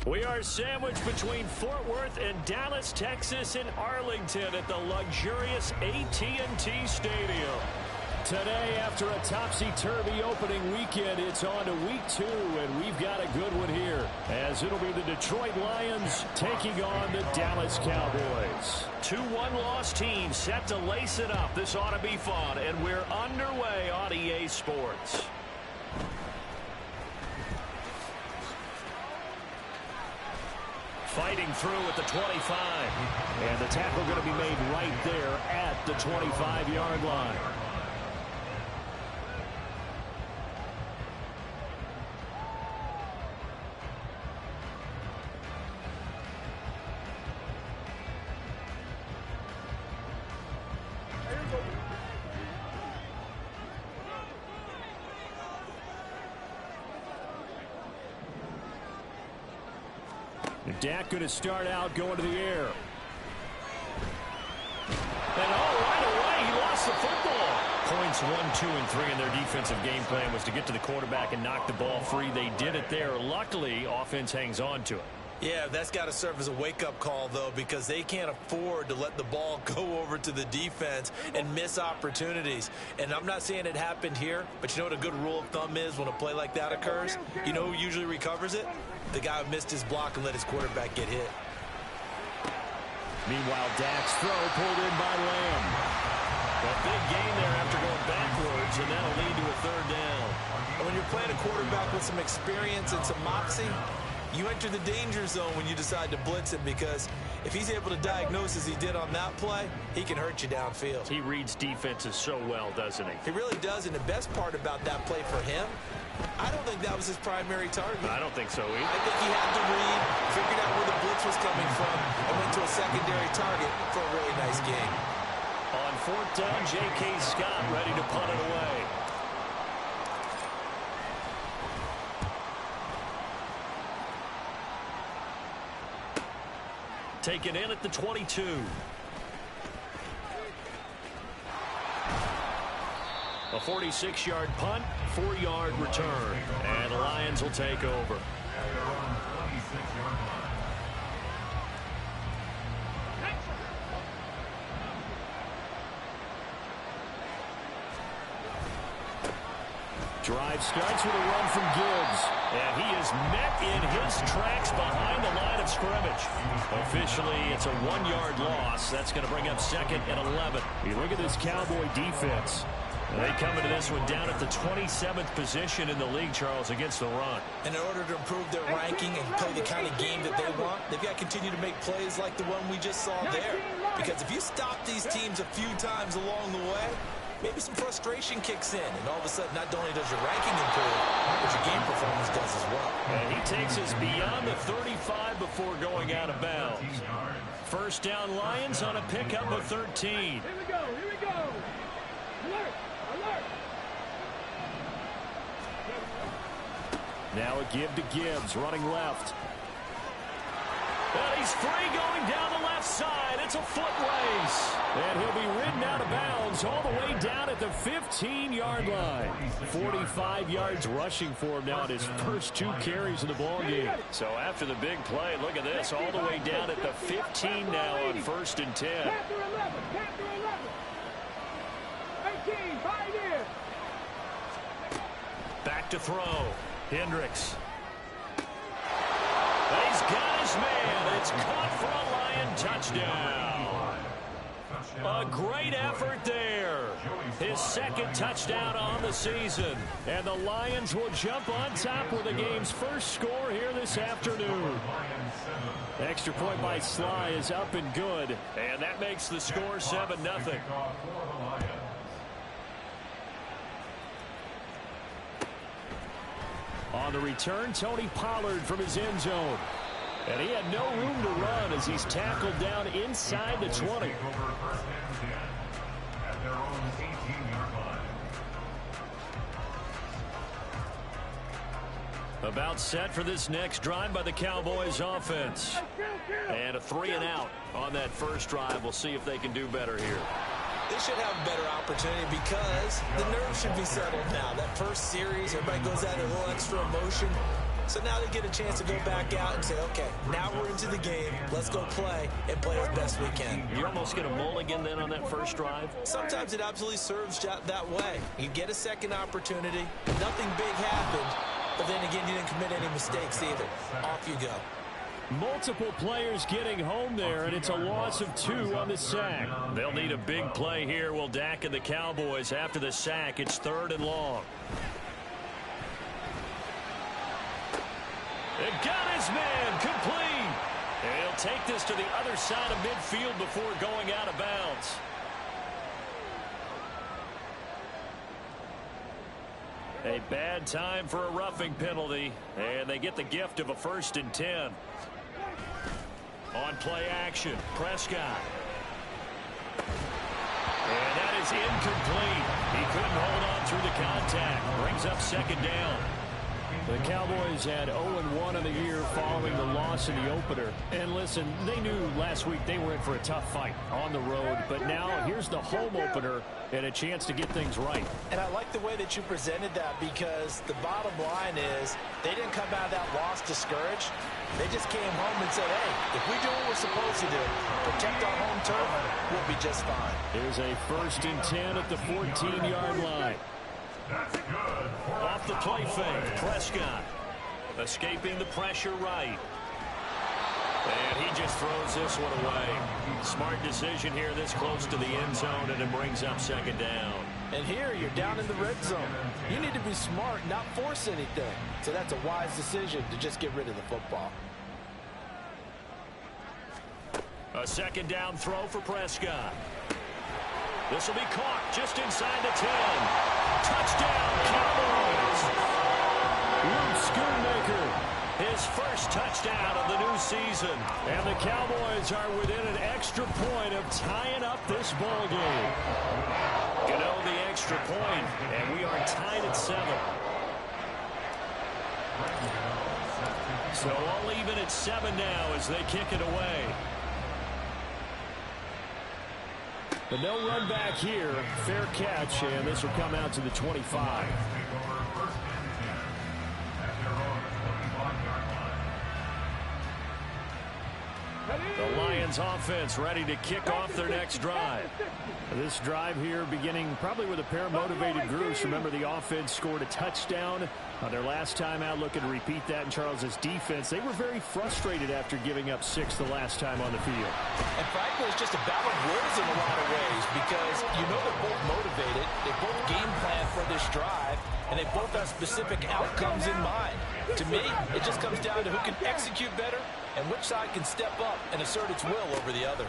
We are sandwiched between Fort Worth and Dallas, Texas, and Arlington at the luxurious AT&T Stadium. Today, after a topsy-turvy opening weekend, it's on to week 2, and we've got a good one here, as it'll be the Detroit Lions taking on the Dallas Cowboys. 2 one-loss teams set to lace it up. This ought to be fun, and we're underway on EA Sports. Fighting through at the 25. And the tackle going to be made right there at the 25-yard line. Dak going to start out going to the air. And right away, he lost the football. Points 1, 2, and 3 in their defensive game plan was to get to the quarterback and knock the ball free. They did it there. Luckily, offense hangs on to it. Yeah, that's got to serve as a wake-up call, though, because they can't afford to let the ball go over to the defense and miss opportunities. And I'm not saying it happened here, but you know what a good rule of thumb is when a play like that occurs? You know who usually recovers it? The guy who missed his block and let his quarterback get hit. Meanwhile, Dak's throw pulled in by Lamb. A big gain there after going backwards, and that'll lead to a 3rd down. And when you're playing a quarterback with some experience and some moxie, you enter the danger zone when you decide to blitz him, because if he's able to diagnose as he did on that play, he can hurt you downfield. He reads defenses so well, doesn't he? He really does, and the best part about that play for him, I don't think that was his primary target. I don't think so either. I think he had to read, figured out where the blitz was coming from, and went to a secondary target for a really nice game. On 4th down, J.K. Scott ready to punt it away. Taken in at the 22. A 46-yard punt, 4-yard return. And the Lions will take over. Drive starts with a run from Gibbs. And he is met in his tracks behind the line of scrimmage. Officially, it's a 1-yard loss. That's going to bring up 2nd and 11. You look at this Cowboy defense. They come into this one down at the 27th position in the league, Charles, against the run. And in order to improve their ranking and play the kind of game that they want, they've got to continue to make plays like the one we just saw there. Because if you stop these teams a few times along the way, maybe some frustration kicks in, and all of a sudden, not only does your ranking improve, but your game performance does as well. And he takes us beyond the 35 before going out of bounds. 1st down, Lions on a pickup of 13. Here we go, here we go. Alert, alert. Now a give to Gibbs, running left. And he's free going down the left side. It's a foot race. And he'll be ridden out of bounds all the way down at the 15-yard line. 45 yards rushing for him now at his first 2 carries of the ballgame. So after the big play, look at this, all the way down at the 15 now on 1st and 10. Capture 11, capture 11. 18, right here. Back to throw. Hendricks. He's got his man. It's caught for a Lion touchdown. A great effort there. His 2nd touchdown on the season. And the Lions will jump on top with the game's first score here this afternoon. Extra point by Sly is up and good. And that makes the score 7-0. On the return, Tony Pollard from his end zone. And he had no room to run as he's tackled down inside the 20. About set for this next drive by the Cowboys offense. And a 3-and-out on that first drive. We'll see if they can do better here. They should have a better opportunity because the nerves should be settled now. That first series, everybody goes out a little extra emotion. So now they get a chance to go back out and say, okay, now we're into the game. Let's go play and play as best we can. You almost get a mulligan then on that first drive? Sometimes it absolutely serves that way. You get a second opportunity. Nothing big happened, but then again, you didn't commit any mistakes either. Off you go. Multiple players getting home there, and it's a loss of 2 on the sack. They'll need a big play here. Will Dak and the Cowboys after the sack. It's 3rd and long. It got his man complete. And he'll take this to the other side of midfield before going out of bounds. A bad time for a roughing penalty, and they get the gift of a 1st and 10. On play action, Prescott. And that is incomplete. He couldn't hold on through the contact. Brings up 2nd down. The Cowboys had 0-1 in the year following the loss in the opener. And listen, they knew last week they were in for a tough fight on the road. But now here's the home opener and a chance to get things right. And I like the way that you presented that, because the bottom line is they didn't come out of that loss discouraged. They just came home and said, hey, if we do what we're supposed to do, protect our home turf, we'll be just fine. Here's a 1st and 10 at the 14-yard line. Off the play fake, Prescott escaping the pressure right. And he just throws this one away. Smart decision here this close to the end zone, and it brings up 2nd down. And here you're down in the red zone. You need to be smart, not force anything. So that's a wise decision to just get rid of the football. A 2nd down throw for Prescott. This will be caught just inside the 10. Touchdown, Cowboys. Luke Schoonmaker, his first touchdown of the new season. And the Cowboys are within an extra point of tying up this ball game. You know, the extra point, and we are tied at 7. So all even at 7 now as they kick it away. But no run back here. Fair catch, and this will come out to the 25. The Lions offense ready to kick off their next drive. This drive here beginning probably with a pair of motivated groups. Remember, the offense scored a touchdown on their last time out, looking to repeat that in Charles's defense. They were very frustrated after giving up 6 the last time on the field. And frankly, it's just a battle of words in a lot of ways, because you know they're both motivated. They both game plan for this drive, and they both have specific outcomes in mind. To me, it just comes down to who can execute better and which side can step up and assert its will over the other.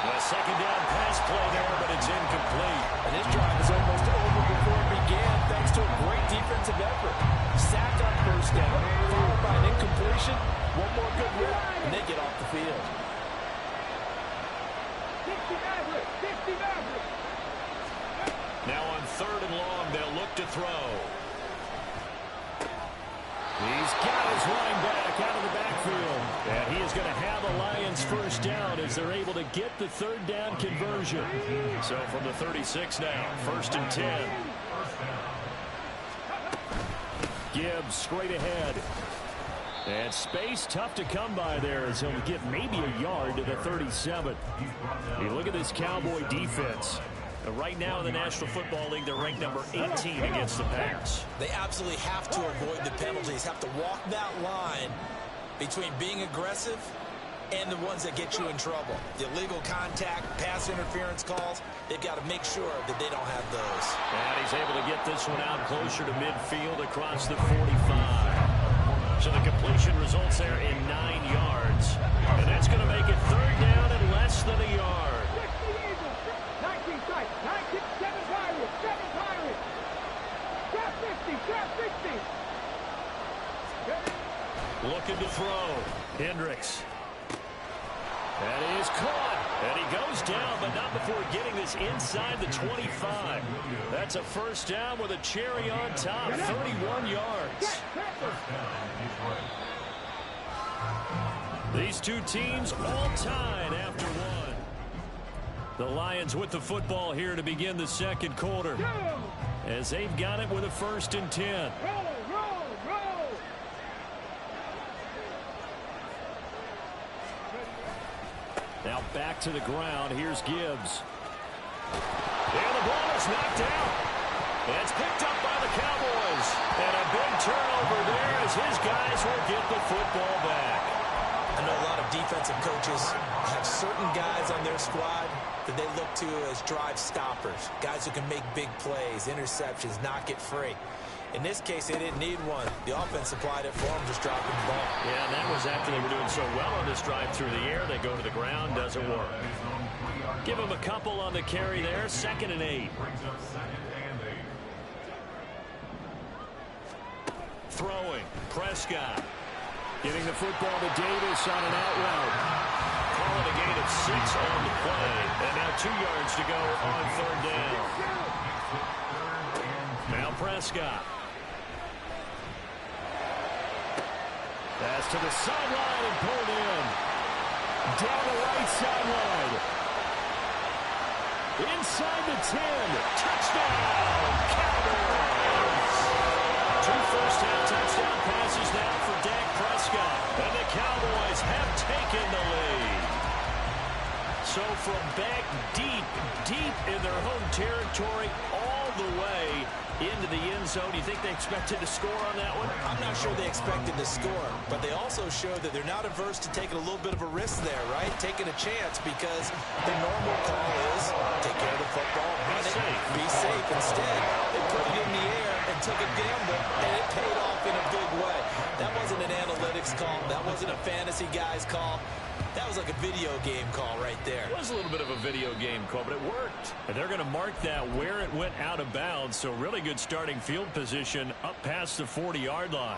A 2nd down pass play there, but it's incomplete. And this drive is almost over before it began, thanks to a great defensive effort. Sack on 1st down, followed by an incompletion. One more good rip, and they get off the field. 60 Maverick, 60 Maverick. Now on 3rd and long, they'll look to throw. He's got his running back out of the backfield. And he is going to have a Lions 1st down as they're able to get the 3rd down conversion. So from the 36 now, 1st and 10. Gibbs straight ahead. And space tough to come by there as he'll get maybe a yard to the 37. You look at this Cowboy defense. Right now in the National Football League, they're ranked number 18 against the pass. They absolutely have to avoid the penalties, have to walk that line between being aggressive and the ones that get you in trouble. The illegal contact, pass interference calls, they've got to make sure that they don't have those. And he's able to get this one out closer to midfield across the 45. So the completion results there in 9 yards. And that's going to make it 3rd down and less than a yard. 19 sight, 19, 7 Pirates, 7 Pirates. Trap 50, trap 50. Looking to throw. Hendricks. That is caught. And he goes down, but not before getting this inside the 25. That's a 1st down with a cherry on top, 31 yards. These two teams all tied after one. The Lions with the football here to begin the 2nd quarter. as they've got it with a 1st and 10. Roll. Now back to the ground. Here's Gibbs. And the ball is knocked out. It's picked up by the Cowboys. And a big turnover there as his guys will get the football back. I know a lot of defensive coaches have certain guys on their squad that they look to as drive stoppers, guys who can make big plays, interceptions, knock it free. In this case, they didn't need one. The offense supplied it for them, just dropping the ball. Yeah, and that was after they were doing so well on this drive through the air. They go to the ground, doesn't work. Give them a couple on the carry there, 2nd and 8. Throwing, Prescott. Getting the football to Davis on an out route. Calling a gain of 6 on the play. And now 2 yards to go on 3rd down. Now Prescott. Pass to the sideline and pulled in. Down the right sideline. Inside the 10. Touchdown, Cowboys. 2 first-half touchdown passes now for Dak Prescott. And the Cowboys have taken the lead. So from back deep in their home territory, all the way into the end zone. Do you think they expected to score on that one? I'm not sure they expected to score, but they also showed that they're not averse to taking a little bit of a risk there, right? Taking a chance, because the normal call is take care of the football, run it, be safe. Instead, they put it in the air and took a gamble, and it paid off in a big way. That wasn't an analytics call. That wasn't a fantasy guy's call. That was like a video game call right there. It was a little bit of a video game call, but it worked. And they're going to mark that where it went out of bounds. So really good starting field position up past the 40-yard line.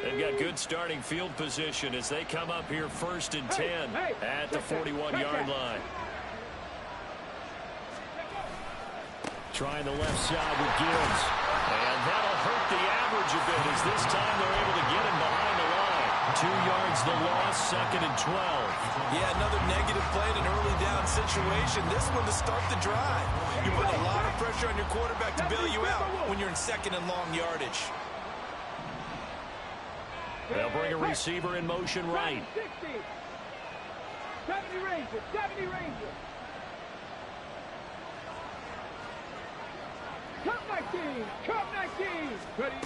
They've got good starting field position as they come up here 1st and 10 at the 41-yard line. Trying the left side with Gibbs. And that'll hurt the average a bit as this time they're able to get him behind the line. 2 yards the loss, 2nd and 12. Yeah, another negative play in an early down situation. This one to start the drive. You put a lot of pressure on your quarterback to bail you out when you're in 2nd and long yardage. They'll bring a receiver in motion right. 70 Rangers, 70 Rangers. Cup 19, Cup 19. Ready?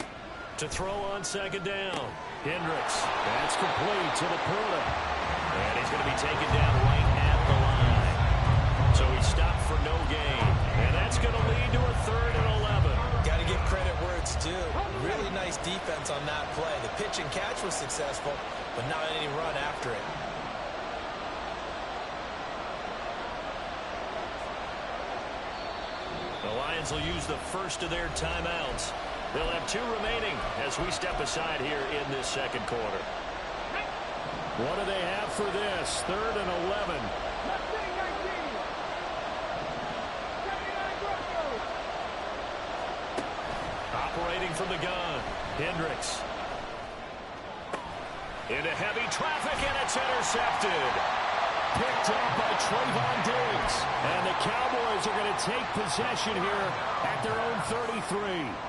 To throw on 2nd down. Hendricks. That's complete to LaPorta. And he's going to be taken down right at the line. So he stopped for no gain. And that's going to lead to a 3rd and 11. Got to give credit where it's due. Really nice defense on that play. The pitch and catch was successful, but not any run after it. The Lions will use the first of their timeouts. They'll have 2 remaining as we step aside here in this 2nd quarter. What do they have for this? 3rd and 11. Operating from the gun, Hendricks. Into heavy traffic, and it's intercepted. Picked up by Trayvon Diggs. And the Cowboys are going to take possession here at their own 33.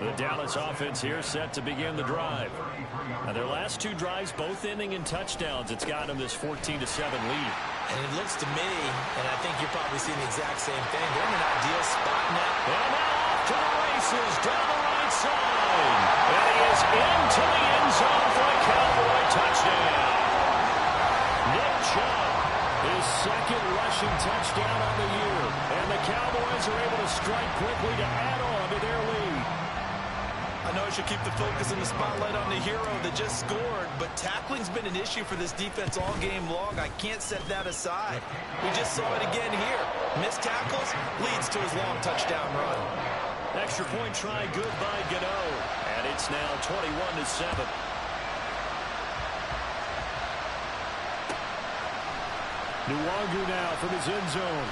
The Dallas offense here set to begin the drive. Now their last 2 drives both ending in touchdowns. It's got them this 14-7 lead. And it looks to me, and I think you're probably seeing the exact same thing, they're in an ideal spot now. And now off to the races down the right side. And he is into the end zone for a Cowboy touchdown. Nick Chubb, his 2nd rushing touchdown on the year. And the Cowboys are able to strike quickly to add on to their lead. I know I should keep the focus and the spotlight on the hero that just scored, but tackling's been an issue for this defense all game long. I can't set that aside. We just saw it again here. Missed tackles leads to his long touchdown run. Extra point try good by Gano. And it's now 21-7. Nwangu now from his end zone.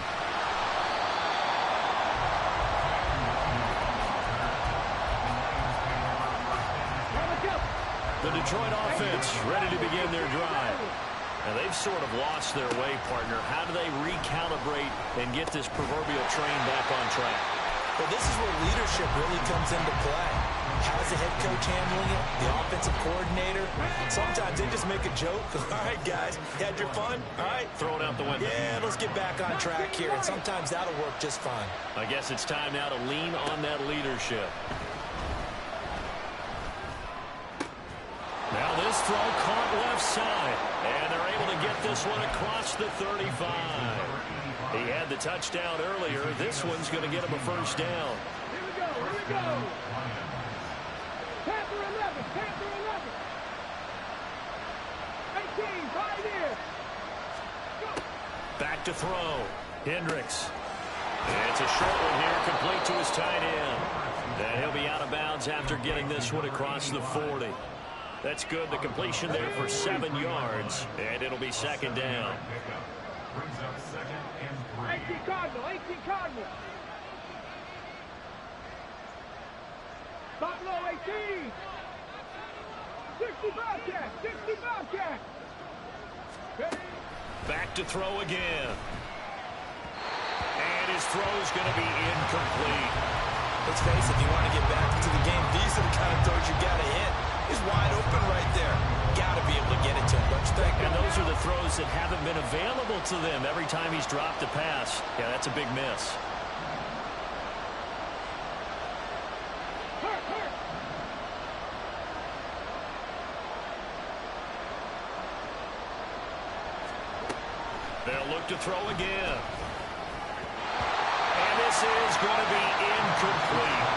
The Detroit offense ready to begin their drive. Now they've sort of lost their way, partner. How do they recalibrate and get this proverbial train back on track? Well, this is where leadership really comes into play. How's the head coach handling it? The offensive coordinator? Sometimes they just make a joke. All right, guys, you had your fun? All right. Throw it out the window. Yeah, let's get back on track here. And sometimes that'll work just fine. I guess it's time now to lean on that leadership. Now this throw caught left side. And they're able to get this one across the 35. He had the touchdown earlier. This one's going to get him a first down. Here we go, here we go. Panther 11, Panther 11. 18, right here. Go. Back to throw. Hendricks. It's a short one here, complete to his tight end. And he'll be out of bounds after getting this one across the 40. That's good. The completion there for 7 yards. And it'll be second down. 18 Cardinal, 18 Cardinal. Top low 18. 60 Bobcat, 60 Bobcat. Back to throw again. And his throw's going to be incomplete. Let's face it, if you want to get back into the game, these are the kind of throws you got to hit. He's wide open right there. Got to be able to get it to him, don't you think? And those are the throws that haven't been available to them every time he's dropped a pass. Yeah, that's a big miss. They'll look to throw again. And this is going to be incomplete.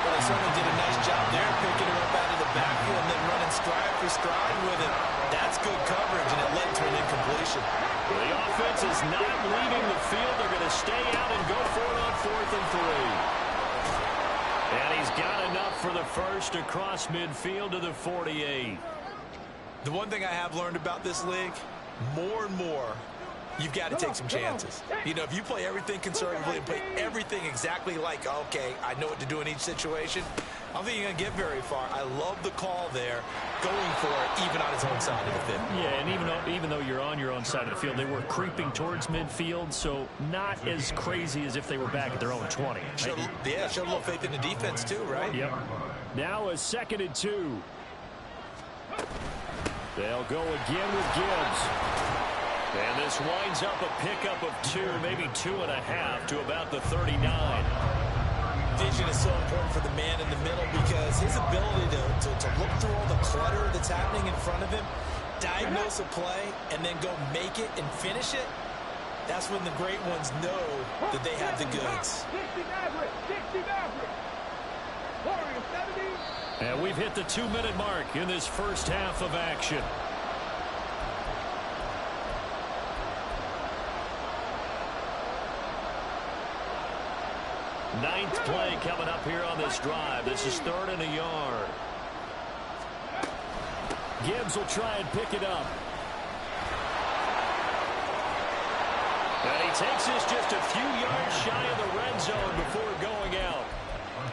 Well, they certainly did a nice job there, picking it up out of the backfield and then running stride for stride with it. That's good coverage, and it led to an incompletion. The offense is not leaving the field. They're going to stay out and go for it on 4th and 3. And he's got enough for the first across midfield to the 48. The one thing I have learned about this league, more and more, you've got to take some chances. You know, if you play everything conservatively and play everything exactly like, okay, I know what to do in each situation, I don't think you're going to get very far. I love the call there, going for it, even on his own side of the field. Yeah, and even though you're on your own side of the field, they were creeping towards midfield, so not as crazy as if they were back at their own 20. Showed a little faith in the defense too, right? Yep. Now a 2nd and 2. They'll go again with Gibbs. And this winds up a pickup of 2, maybe 2.5 to about the 39. Vision is so important for the man in the middle because his ability to look through all the clutter that's happening in front of him, diagnose a play, and then go make it and finish it, that's when the great ones know that they have the goods. 60 Maverick, 60 Maverick. Warrior 70. And we've hit the 2-minute mark in this first half of action. Ninth play coming up here on this drive. This is 3rd and a yard. Gibbs will try and pick it up. And he takes this just a few yards shy of the red zone before going out.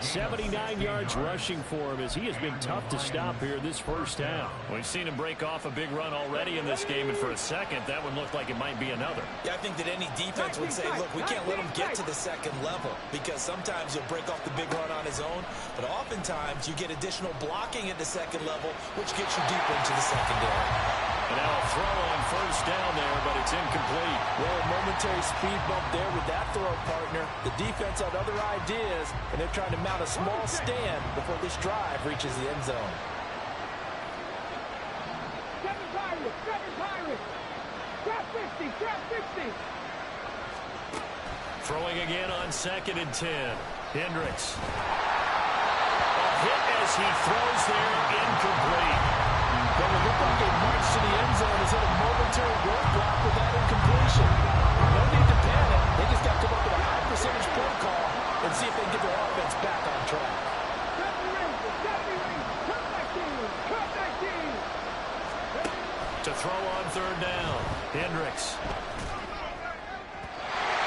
79 yards rushing for him as he has been tough to stop here this first half. We've seen him break off a big run already in this game, and for a second, that one looked like it might be another. Yeah, I think that any defense would say, look, we can't let him get to the second level because sometimes he'll break off the big run on his own, but oftentimes you get additional blocking at the second level, which gets you deeper into the secondary. And now a throw on first down there, but it's incomplete. Well, a momentary speed bump there with that throw, partner. The defense had other ideas, and they're trying to mount a small stand before this drive reaches the end zone. 7 Pirates, 7 Pirates. Trap 50, trap 50. Throwing again on 2nd and 10. Hendricks. A hit as he throws there, incomplete. Well, it looked like they marched to the end zone as hit a momentary roadblock with that incompletion. No need to panic. They just got to come up with a high percentage play call and see if they can get their offense back on track. To throw on 3rd down. Hendricks.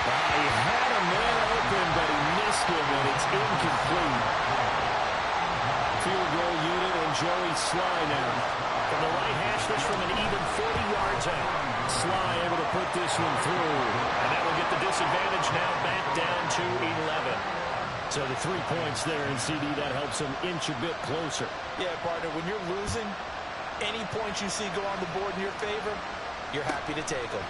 He had a man open, but he missed him, and it's incomplete. Field goal unit and Joey Sly now. From the right hash, this from an even 40 yards out. Sly able to put this one through. And that will get the disadvantage now back down to 11. So the 3 points there, and CD, that helps them inch a bit closer. Yeah, partner, when you're losing, any points you see go on the board in your favor, you're happy to take them.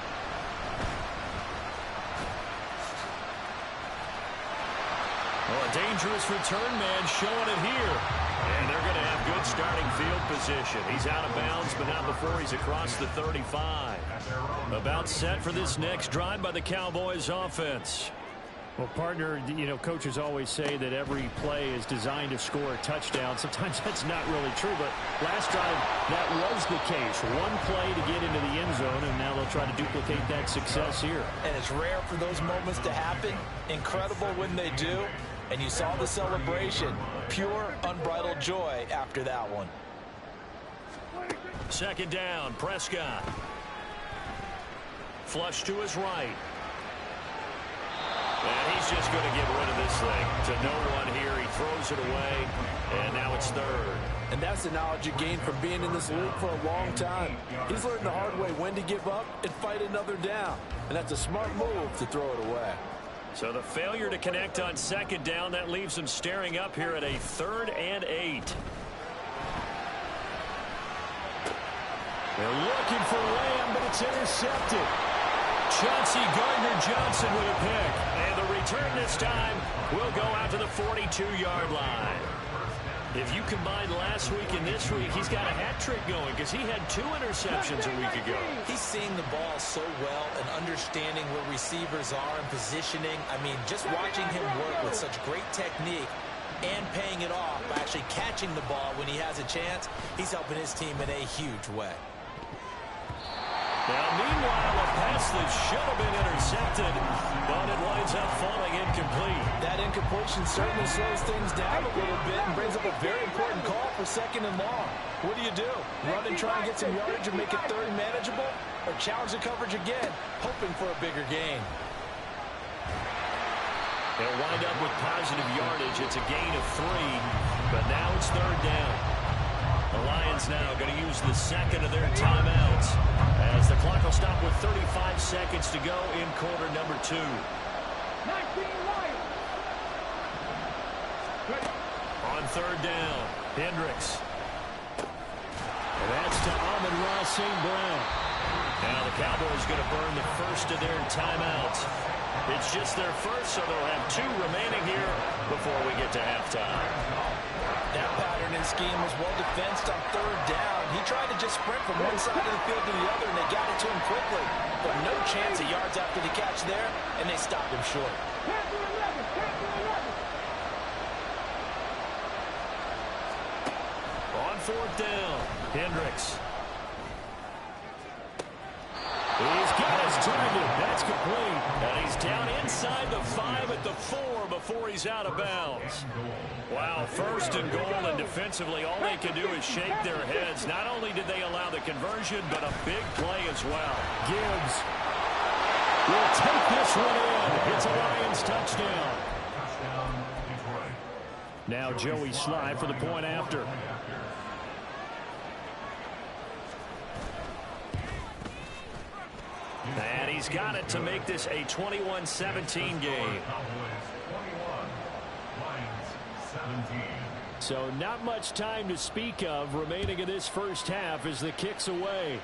Well, a dangerous return man showing it here. And they're going to have good starting field position. He's out of bounds, but not before he's across the 35. About set for this next drive by the Cowboys offense. Well, partner, you know, coaches always say that every play is designed to score a touchdown. Sometimes that's not really true, but last drive, that was the case. One play to get into the end zone, and now they'll try to duplicate that success here. And it's rare for those moments to happen. Incredible when they do. And you saw the celebration. Pure, unbridled joy after that one. Second down, Prescott. Flush to his right. And he's just going to get rid of this thing to no one here. He throws it away, and now it's third. And that's the knowledge you gain from being in this league for a long time. He's learned the hard way when to give up and fight another down. And that's a smart move to throw it away. So the failure to connect on second down, that leaves them staring up here at a 3rd and 8. They're looking for Lamb, but it's intercepted. Chauncey Gardner-Johnson with a pick. And the return this time will go out to the 42-yard line. If you combine last week and this week, he's got a hat trick going because he had 2 interceptions a week ago. He's seeing the ball so well and understanding where receivers are and positioning. I mean, just watching him work with such great technique and paying it off by actually catching the ball when he has a chance, he's helping his team in a huge way. Now, meanwhile, a pass that should have been intercepted, but it winds up falling incomplete. That incompletion certainly slows things down a little bit and brings up a very important call for 2nd and long. What do? Run and try and get some yardage and make it 3rd and manageable? Or challenge the coverage again, hoping for a bigger gain? They'll wind up with positive yardage. It's a gain of 3, but now it's 3rd down. The Lions now going to use the 2nd of their timeouts as the clock will stop with 35 seconds to go in quarter number 2. 19 Lions. On 3rd down, Hendricks. And that's to Amon-Ra St. Brown. Now the Cowboys going to burn the first of their timeouts. It's just their first, so they'll have 2 remaining here before we get to halftime. That pattern and scheme was well defensed on 3rd down. He tried to just sprint from one side of the field to the other, and they got it to him quickly. But no chance of yards after the catch there, and they stopped him short. On 4th down, Hendricks. He's got his target. That's complete. And he's down inside the 5 at the 4 before he's out of bounds. Wow, 1st and goal, and defensively, all they can do is shake their heads. Not only did they allow the conversion, but a big play as well. Gibbs will take this one in. It's a Lions touchdown. Now Joey Sly for the point after. And he's got it to make this a 21-17 game. So not much time to speak of remaining in this first half as the kick's away.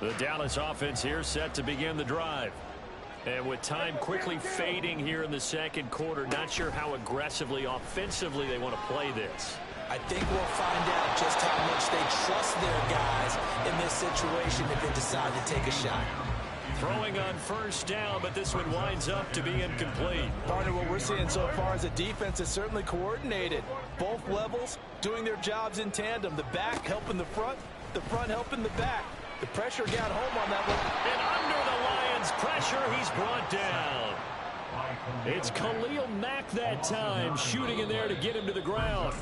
The Dallas offense here set to begin the drive. And with time quickly fading here in the second quarter, not sure how aggressively, offensively they want to play this. I think we'll find out just how much they trust their guys in this situation if they decide to take a shot. Throwing on 1st down, but this one winds up to be incomplete. Partner, what we're seeing so far is a defense is certainly coordinated. Both levels doing their jobs in tandem. The back helping the front helping the back. The pressure got home on that one. And under the Lions' pressure, he's brought down. It's Khalil Mack that time, shooting in there to get him to the ground.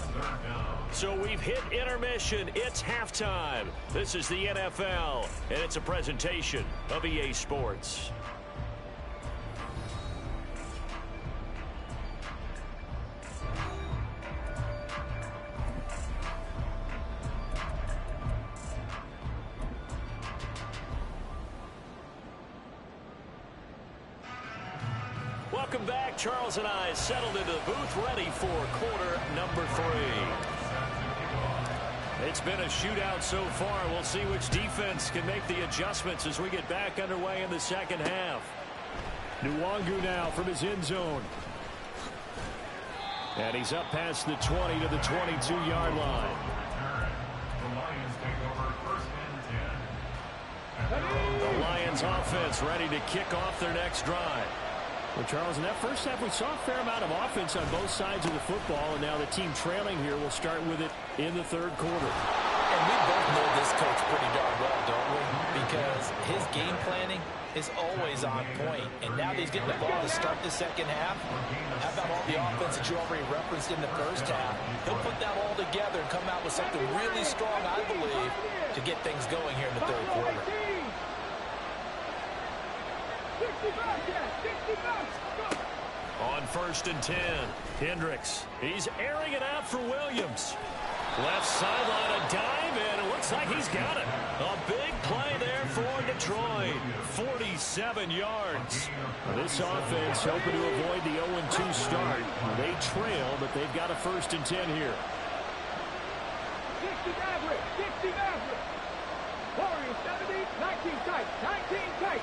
So we've hit intermission. It's halftime. This is the NFL, and it's a presentation of EA Sports. Welcome back. Charles and I settled into the booth, ready for quarter number 3. It's been a shootout so far. We'll see which defense can make the adjustments as we get back underway in the second half. Nwangu now from his end zone. And he's up past the 20 to the 22-yard line. The Lions offense ready to kick off their next drive. Well, Charles, in that first half, we saw a fair amount of offense on both sides of the football, and now the team trailing here will start with it in the third quarter. And we both know this coach pretty darn well, don't we? Because his game planning is always on point. And now that he's getting the ball to start the second half, how about all the offense that you already referenced in the first half? He'll put that all together and come out with something really strong, I believe, to get things going here in the third quarter. On 1st and 10, Hendricks. He's airing it out for Williams. Left sideline, a dive, and it looks like he's got it. A big play there for Detroit. 47 yards. This offense hoping to avoid the 0-2 start. They trail, but they've got a 1st and 10 here. 60 Maverick, 60 Maverick. Warriors 70, 19 tight, 19 tight.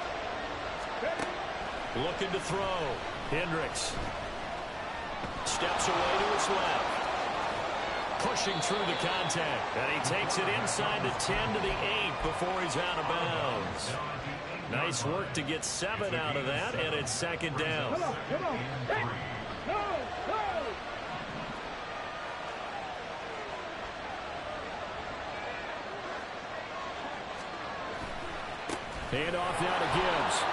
Looking to throw. Hendricks steps away to his left. Pushing through the contact. And he takes it inside the 10 to the 8 before he's out of bounds. Nice work to get 7 out of that, and it's 2nd down. Come on, come on. Hey. Go, go. Hand off now to Gibbs.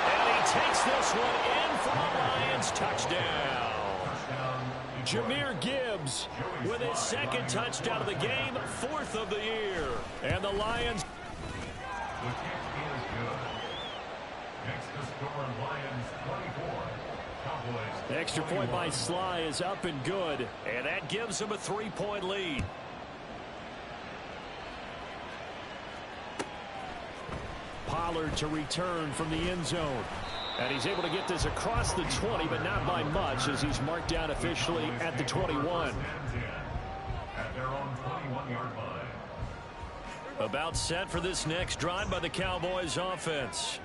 And he takes this one in for a Lions touchdown. Jahmyr Gibbs with his 2nd touchdown of the game, 4th of the year. And the Lions. The kick is good. Next to score, Lions 24. Cowboys. Extra point by Sly is up and good. And that gives them a 3-point lead. Pollard to return from the end zone. And he's able to get this across the 20, but not by much, as he's marked down officially at the 21. At their own 21-yard line. About set for this next drive by the Cowboys offense.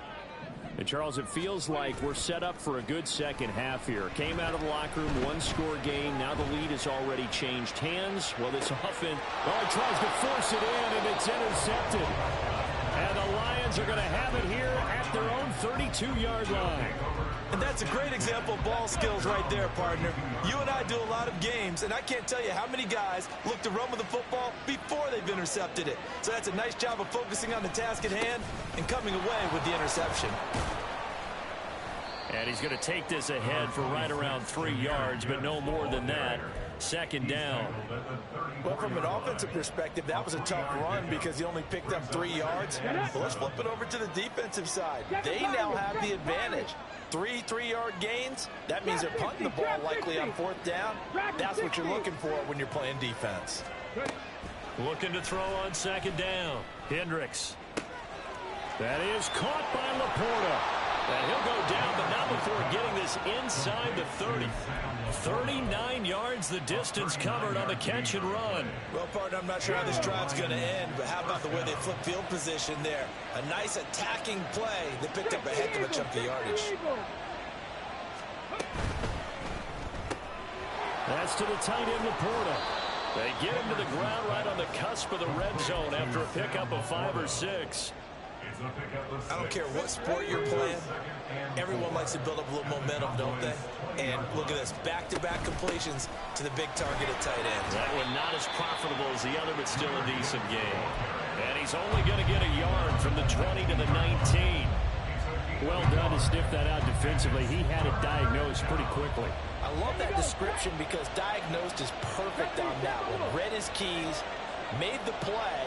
And Charles, it feels like we're set up for a good second half here. Came out of the locker room, 1-score game. Now the lead has already changed hands. Well, this offense, he tries to force it in, and it's intercepted. And the Lions are going to have it here at their own 32-yard line. And that's a great example of ball skills right there, partner. You and I do a lot of games, and I can't tell you how many guys look to run with the football before they've intercepted it. So that's a nice job of focusing on the task at hand and coming away with the interception. And he's going to take this ahead for right around 3 yards, but no more than that. 2nd down. Well, from an offensive perspective, that was a tough run because he only picked up 3 yards. But let's flip it over to the defensive side. They now have the advantage. 3 3-yard gains. That means they're punting the ball likely on 4th down. That's what you're looking for when you're playing defense. Looking to throw on 2nd down. Hendricks. That is caught by Laporta. And he'll go down, but not before getting this inside the 30. 39 yards the distance covered on the catch and run. Well, partner, I'm not sure how this drive's going to end, but how about the way they flip field position there? A nice attacking play. They picked up a heck of a chunk of yardage. That's to the tight end, Laporta. They get him to the ground right on the cusp of the red zone after a pickup of 5 or 6. I don't care what sport you're playing. Everyone likes to build up a little momentum, don't they? And look at this, back-to-back completions to the big target at tight end. That one not as profitable as the other, but still a decent game. And he's only going to get a yard from the 20 to the 19. Well done to sniff that out defensively. He had it diagnosed pretty quickly. I love that description because diagnosed is perfect on that one. Read his keys, made the play,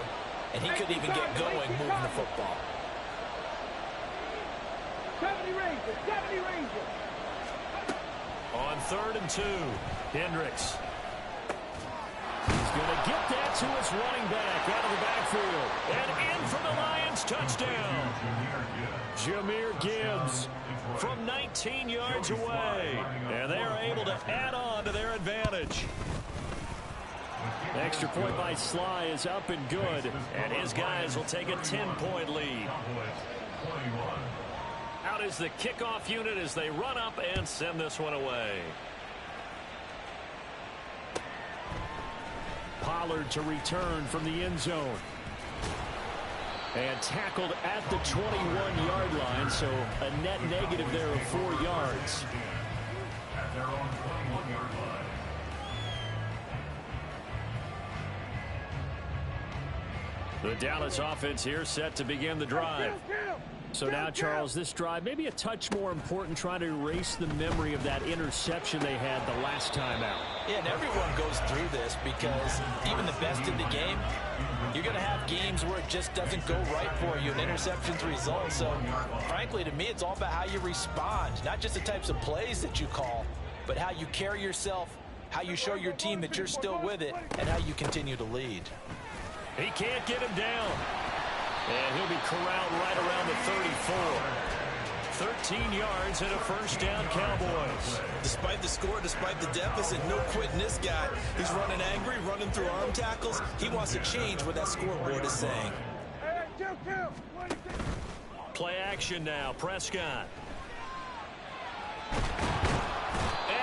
and he couldn't even get going moving the football. 70 Rangers, 70 Rangers. On 3rd and 2, Hendricks. He's going to get that to his running back out of the backfield. And in for the Lions, touchdown. Jahmyr Gibbs from 19 yards away. And they are able to add on to their advantage. Extra point by Sly is up and good. And his guys will take a 10-point lead. Out is the kickoff unit as they run up and send this one away. Pollard to return from the end zone. And tackled at the 21-yard line, so a net negative there of 4 yards. At their own 21-yard line. The Dallas offense here set to begin the drive. So now, Charles, this drive maybe a touch more important, trying to erase the memory of that interception they had the last time out. Yeah, and everyone goes through this because even the best in the game, you're going to have games where it just doesn't go right for you, and interceptions result. So, frankly, to me, it's all about how you respond, not just the types of plays that you call, but how you carry yourself, how you show your team that you're still with it, and how you continue to lead. He can't get him down. And he'll be corralled right around the 34. 13 yards and a first down, Cowboys. Despite the score, despite the deficit, no quitting this guy. He's running angry, running through arm tackles. He wants to change what that scoreboard is saying. Play action now, Prescott. And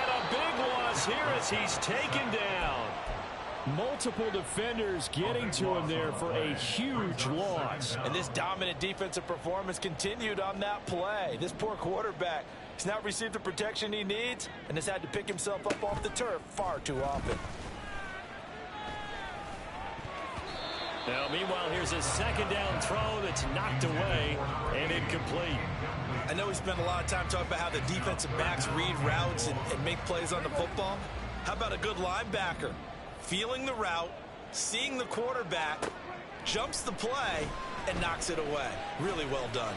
a big loss here as he's taken down. Multiple defenders getting to him there for a huge loss. And this dominant defensive performance continued on that play. This poor quarterback has not received the protection he needs and has had to pick himself up off the turf far too often. Now, meanwhile, here's a second down throw that's knocked away and incomplete. I know we spent a lot of time talking about how the defensive backs read routes and make plays on the football. How about a good linebacker? Feeling the route, seeing the quarterback, jumps the play, and knocks it away. Really well done.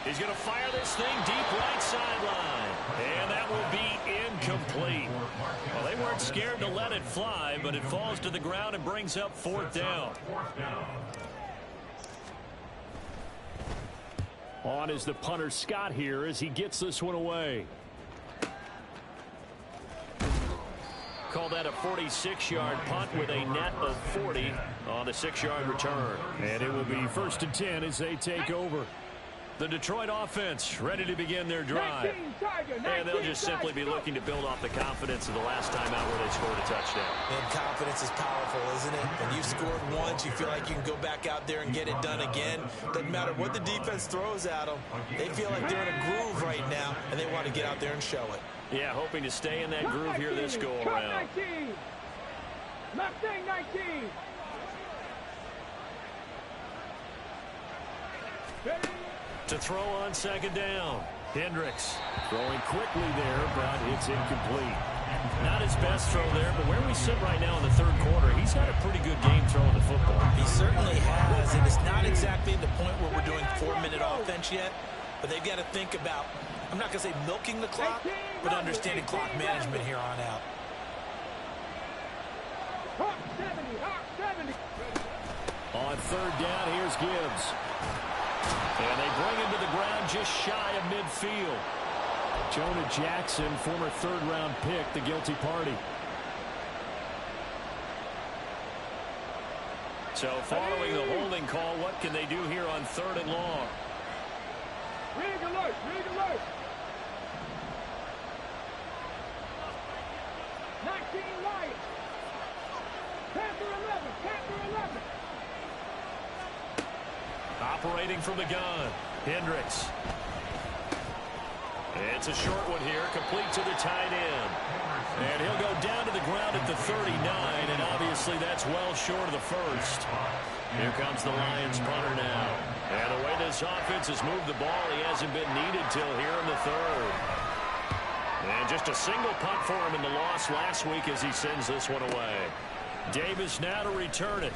He's going to fire this thing deep right sideline. And that will be incomplete. Well, they weren't scared to let it fly, but it falls to the ground and brings up 4th down. On is the punter Scott here as he gets this one away. Call that a 46-yard punt with a net of 40 on the 6-yard return. And it will be 1st and 10 as they take over. The Detroit offense ready to begin their drive. And they'll just simply be looking to build off the confidence of the last time out where they scored a touchdown. And confidence is powerful, isn't it? When you've scored once, you feel like you can go back out there and get it done again. Doesn't matter what the defense throws at them. They feel like they're in a groove right now, and they want to get out there and show it. Yeah, hoping to stay in that groove here this go-around. Mustang 19. To throw on second down. Hendricks throwing quickly there, but it's incomplete. Not his best throw there, but where we sit right now in the 3rd quarter, he's had a pretty good game throwing the football. He certainly has, and it's not exactly the point where we're doing 4-minute offense yet, but they've got to think about, I'm not going to say milking the clock, but understanding clock management here on out. Hawk 70, Hawk 70. On 3rd down, here's Gibbs. And they bring him to the ground just shy of midfield. Jonah Jackson, former 3rd-round pick, the guilty party. So following the holding call, what can they do here on 3rd and long? Rig alert, rig alert. 19 Lions. Panther 11, Panther 11. Operating from the gun, Hendricks. It's a short one here, complete to the tight end. And he'll go down to the ground at the 39, and obviously that's well short of the first. Here comes the Lions punter now. And the way this offense has moved the ball, he hasn't been needed till here in the third. And just a single punt for him in the loss last week as he sends this one away. Davis now to return it.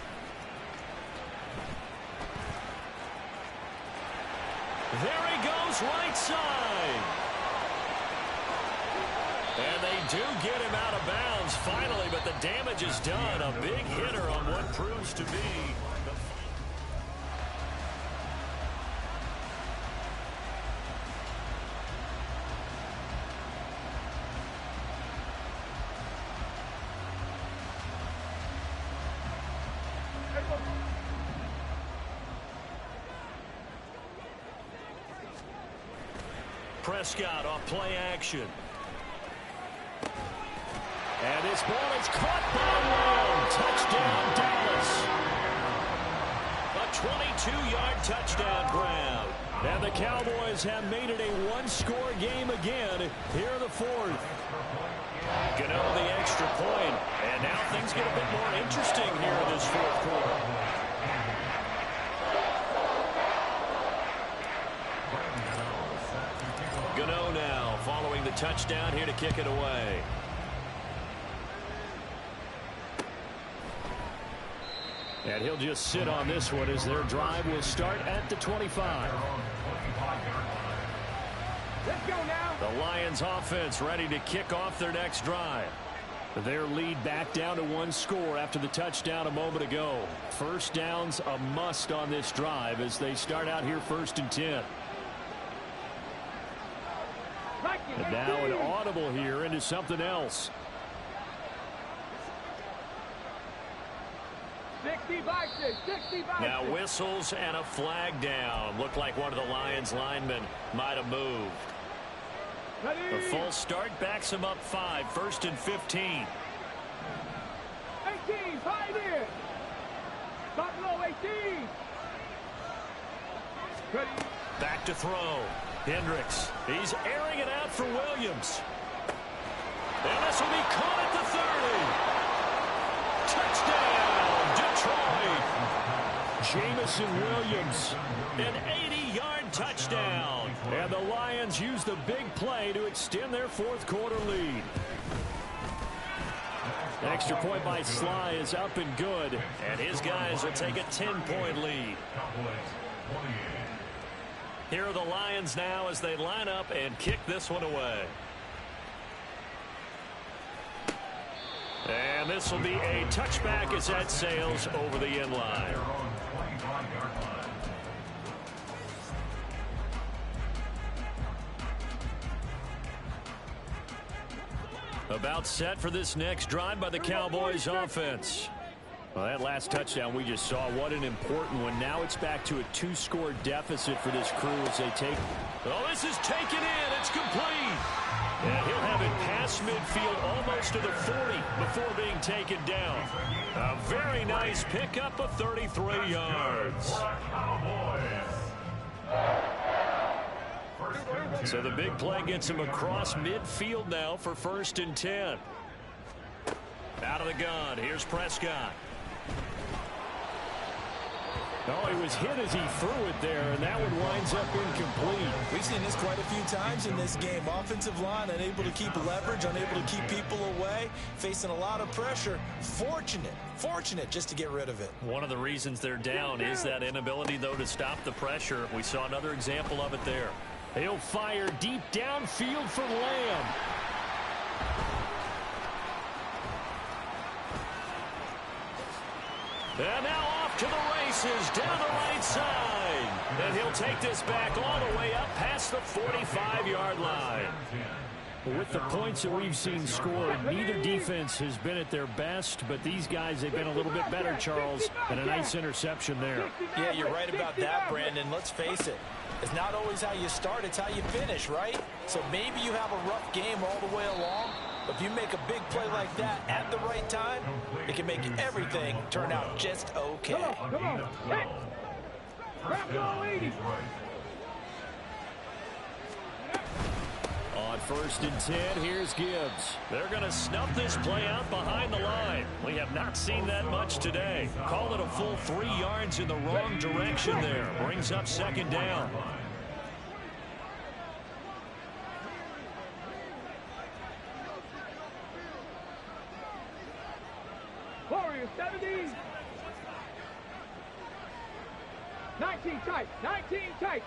There he goes, right side. And they do get him out of bounds finally, but the damage is done. A big hitter on what proves to be the... Prescott off play action. And this ball is caught by Lamb. Touchdown, Dallas. A 22-yard touchdown grab. And the Cowboys have made it a one-score game again here in the fourth. Gano the extra point. And now things get a bit more interesting here in this fourth quarter. Gano now following the touchdown here to kick it away. And he'll just sit on this one as their drive will start at the 25. Let's go now. The Lions offense ready to kick off their next drive. Their lead back down to one score after the touchdown a moment ago. First down's a must on this drive as they start out here 1st and 10. And now an audible here into something else. 60 boxes, 60 boxes. Now whistles and a flag down. Looked like one of the Lions linemen might have moved. Ready. The full start backs him up 5, 1st and 15. 18, tied in. Buffalo 18. Ready. Back to throw. Hendricks. He's airing it out for Williams. And this will be caught at the 30. Touchdown, Detroit. Jamison Williams. An 80-yard touchdown. And the Lions use the big play to extend their fourth quarter lead. Extra point by Sly is up and good. And his guys will take a 10-point lead. Here are the Lions now as they line up and kick this one away. And this will be a touchback as that sails over the end line. About set for this next drive by the Cowboys offense. Well, that last touchdown we just saw, what an important one. Now it's back to a 2-score deficit for this crew as they take. Oh, this is taken in. It's complete. And he'll have it past midfield almost to the 40 before being taken down. A very nice pickup of 33 yards. So the big play gets him across midfield now for 1st and 10. Out of the gun. Here's Prescott. Oh, he was hit as he threw it there, and that one winds up incomplete. We've seen this quite a few times in this game. Offensive line unable to keep leverage, unable to keep people away, facing a lot of pressure. Fortunate just to get rid of it. One of the reasons they're down is that inability, though, to stop the pressure. We saw another example of it there. He'll fire deep downfield for Lamb. And now off to the races down the right side. And he'll take this back all the way up past the 45-yard line. With the points that we've seen scored, neither defense has been at their best, but these guys have been a little bit better, Charles, and a nice interception there. Yeah, you're right about that, Brandon. Let's face it. It's not always how you start, it's how you finish, right? So maybe you have a rough game all the way along, but if you make a big play like that at the right time, it can make everything turn out just okay. Come on. Hit. Grab your lead. On 1st and 10, here's Gibbs. They're going to snuff this play out behind the line. We have not seen that much today. Called it a full 3 yards in the wrong direction there. Brings up 2nd down. Warriors 70. 19 tight. 19 tight.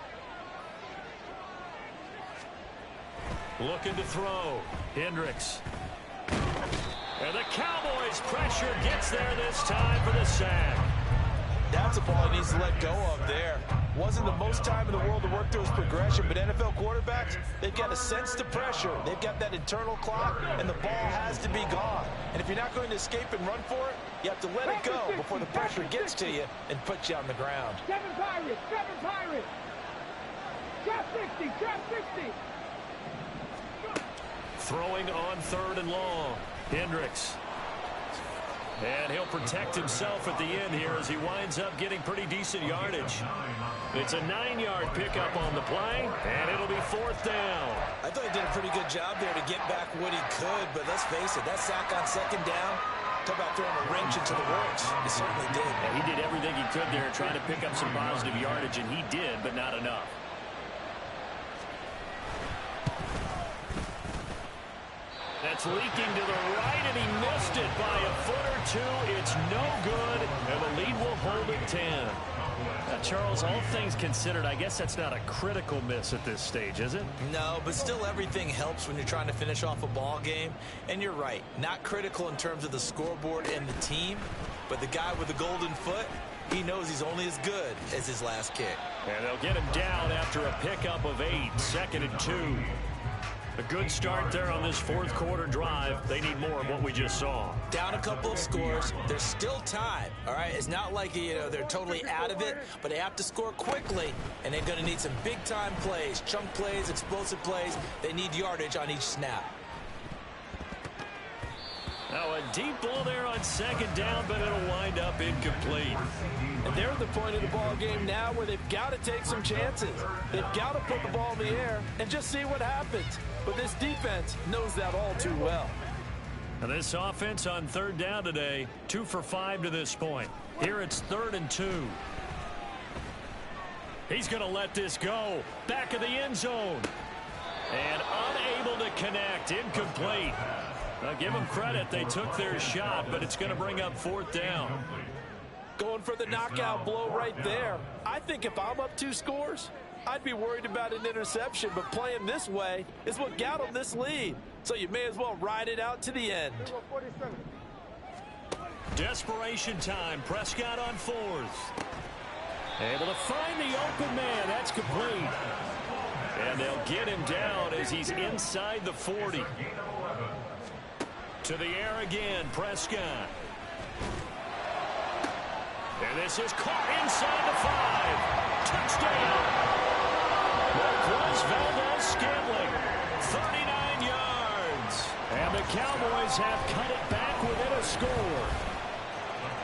Looking to throw. Hendricks. And the Cowboys' pressure gets there this time for the sack. That's a ball he needs to let go of there. Wasn't the most time in the world to work through his progression, but NFL quarterbacks, they've got a sense to pressure. They've got that internal clock, and the ball has to be gone. And if you're not going to escape and run for it, you have to let it go before the pressure gets to you and puts you on the ground. 7 Pirates. 7 Pirates. Drop 60. Drop 60. Throwing on 3rd and long. Hendricks. And he'll protect himself at the end here as he winds up getting pretty decent yardage. It's a 9-yard pickup on the play, and it'll be 4th down. I thought he did a pretty good job there to get back what he could, but let's face it, that sack on 2nd down, talk about throwing a wrench into the works. He certainly did. Yeah, he did everything he could there trying to pick up some positive yardage, and he did, but not enough. That's leaking to the right, and he missed it by a foot or 2. It's no good, and the lead will hold at 10. Now, Charles, all things considered, I guess that's not a critical miss at this stage, is it? No, but still everything helps when you're trying to finish off a ball game. And you're right, not critical in terms of the scoreboard and the team, but the guy with the golden foot, he knows he's only as good as his last kick. And they'll get him down after a pickup of 8, 2nd and 2. A good start there on this 4th quarter drive. They need more of what we just saw. Down a couple of scores. There's still time, all right? It's not like, they're totally out of it, but they have to score quickly, and they're going to need some big-time plays, chunk plays, explosive plays. They need yardage on each snap. Now a deep ball there on 2nd down, but it'll wind up incomplete. And they're at the point of the ball game now where they've got to take some chances. They've got to put the ball in the air and just see what happens. But this defense knows that all too well. Now this offense on 3rd down today, 2 for 5 to this point. Here it's 3rd and 2. He's going to let this go. Back of the end zone. And unable to connect. Incomplete. Now give them credit. They took their shot, but it's going to bring up 4th down. Going for the knockout blow right there. I think if I'm up 2 scores, I'd be worried about an interception, but playing this way is what got them this lead. So you may as well ride it out to the end. Desperation time. Prescott on 4th. Able to find the open man. That's complete. And they'll get him down as he's inside the 40. To the air again, Prescott. And this is caught inside the 5. Touchdown. Marquez Valdes-Scantling, 39 yards. And the Cowboys have cut it back within a score.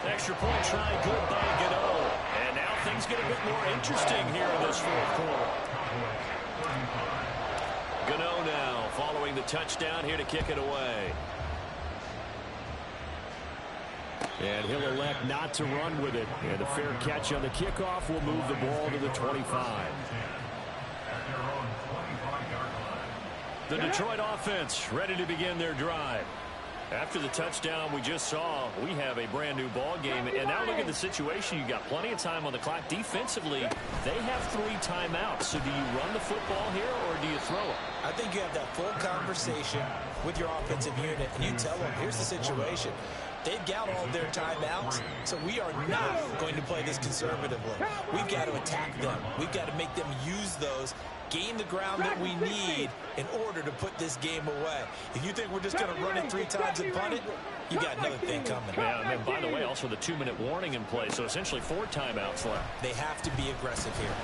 Extra point try good by Gano. And now things get a bit more interesting here in this 4th quarter. Gano now following the touchdown here to kick it away. And he'll elect not to run with it. And a fair catch on the kickoff will move the ball to the 25. The Detroit offense ready to begin their drive. After the touchdown we just saw, we have a brand new ball game. And now look at the situation. You got plenty of time on the clock. Defensively, they have 3 timeouts. So do you run the football here or do you throw it? I think you have that full conversation with your offensive unit, and you tell them, here's the situation. They've got all their timeouts, so we are not going to play this conservatively. We've got to attack them. We've got to make them use those, gain the ground that we need in order to put this game away. If you think we're just going to run it 3 times and punt it, you got another thing coming. Yeah, and by the way, also the 2-minute warning in play, so essentially 4 timeouts left. They have to be aggressive here.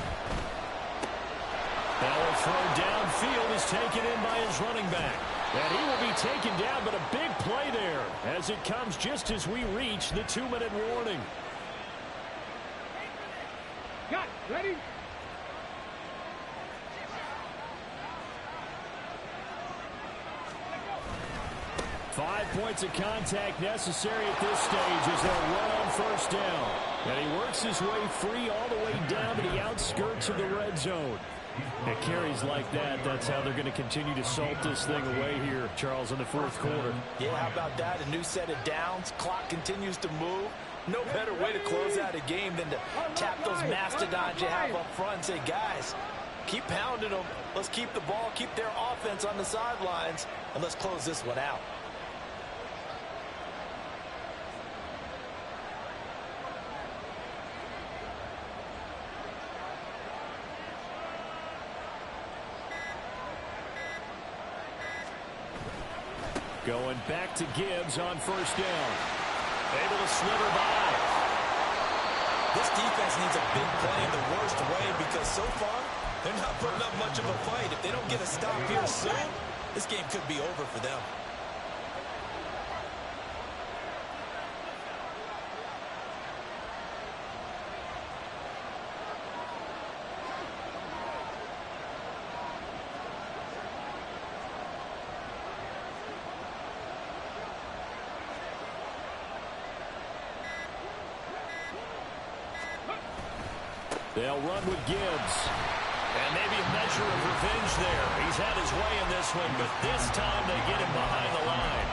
Now a throw downfield is taken in by his running back. And he will be taken down, but a big play there as it comes just as we reach the 2-minute warning. Got ready. 5 points of contact necessary at this stage as they'll run on first down. And he works his way free all the way down to the outskirts of the red zone. It carries like that. That's how they're going to continue to salt this thing away here, Charles, in the fourth quarter. Yeah, how about that? A new set of downs. Clock continues to move. No better way to close out a game than to tap those mastodons you have up front and say, guys, keep pounding them. Let's keep the ball, keep their offense on the sidelines, and let's close this one out. Going back to Gibbs on first down. Able to slither by. This defense needs a big play in the worst way because so far, they're not putting up much of a fight. If they don't get a stop here soon, this game could be over for them. They'll run with Gibbs. And maybe a measure of revenge there. He's had his way in this one, but this time they get him behind the line.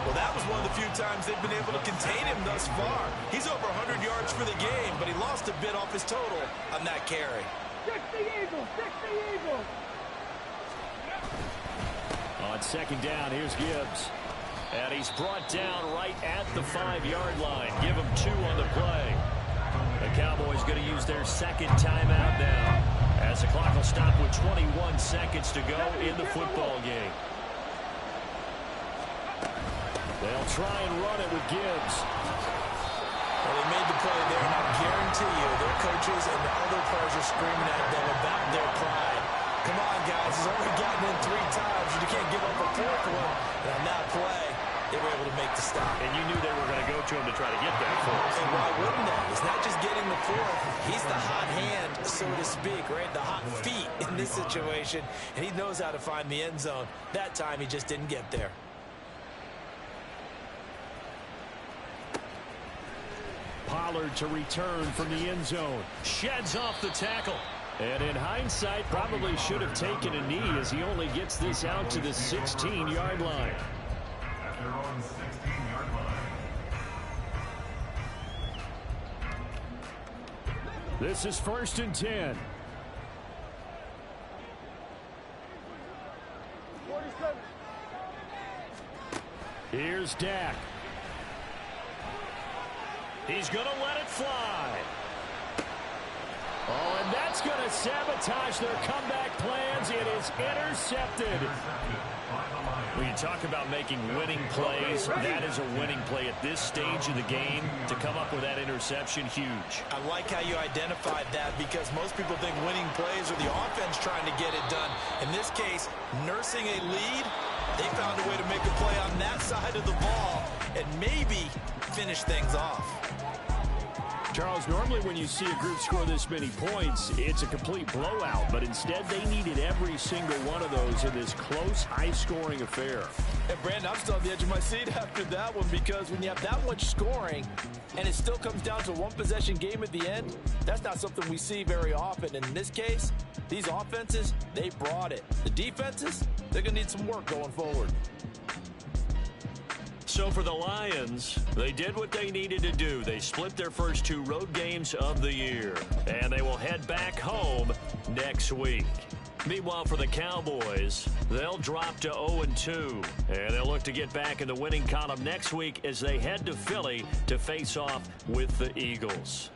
Well, that was one of the few times they've been able to contain him thus far. He's over 100 yards for the game, but he lost a bit off his total on that carry. 60 Eagles, 60 Eagles. On second down, here's Gibbs. And he's brought down right at the 5-yard line. Give him 2 on the play. The Cowboys going to use their second timeout now as the clock will stop with 21 seconds to go in the football game. They'll try and run it with Gibbs. Well, they made the play there, and I guarantee you their coaches and the other players are screaming at them about their pride. Come on, guys. He's only gotten in 3 times. You can't give up a 4th one. And on that play, they were able to make the stop. And you knew they were going to go to him to try to get that 4th. And why wouldn't they? It's not just getting the 4th. He's the hot hand, so to speak, right? The hot feet in this situation. And he knows how to find the end zone. That time, he just didn't get there. Pollard to return from the end zone. Sheds off the tackle. And in hindsight, probably should have taken a knee as he only gets this out to the 16-yard line. At their own 16-yard line. This is 1st and 10. 47. Here's Dak. He's going to let it fly. Oh, and that's going to sabotage their comeback plans. It is intercepted. When you talk about making winning plays, that is a winning play at this stage of the game. To come up with that interception, huge. I like how you identified that because most people think winning plays are the offense trying to get it done. In this case, nursing a lead, they found a way to make a play on that side of the ball and maybe finish things off. Charles, normally when you see a group score this many points, it's a complete blowout. But instead, they needed every single one of those in this close, high-scoring affair. And, Brandon, I'm still on the edge of my seat after that one because when you have that much scoring and it still comes down to a one-possession game at the end, that's not something we see very often. And in this case, these offenses, they brought it. The defenses, they're going to need some work going forward. So for the Lions, they did what they needed to do. They split their first 2 road games of the year, and they will head back home next week. Meanwhile, for the Cowboys, they'll drop to 0-2, and they'll look to get back in the winning column next week as they head to Philly to face off with the Eagles.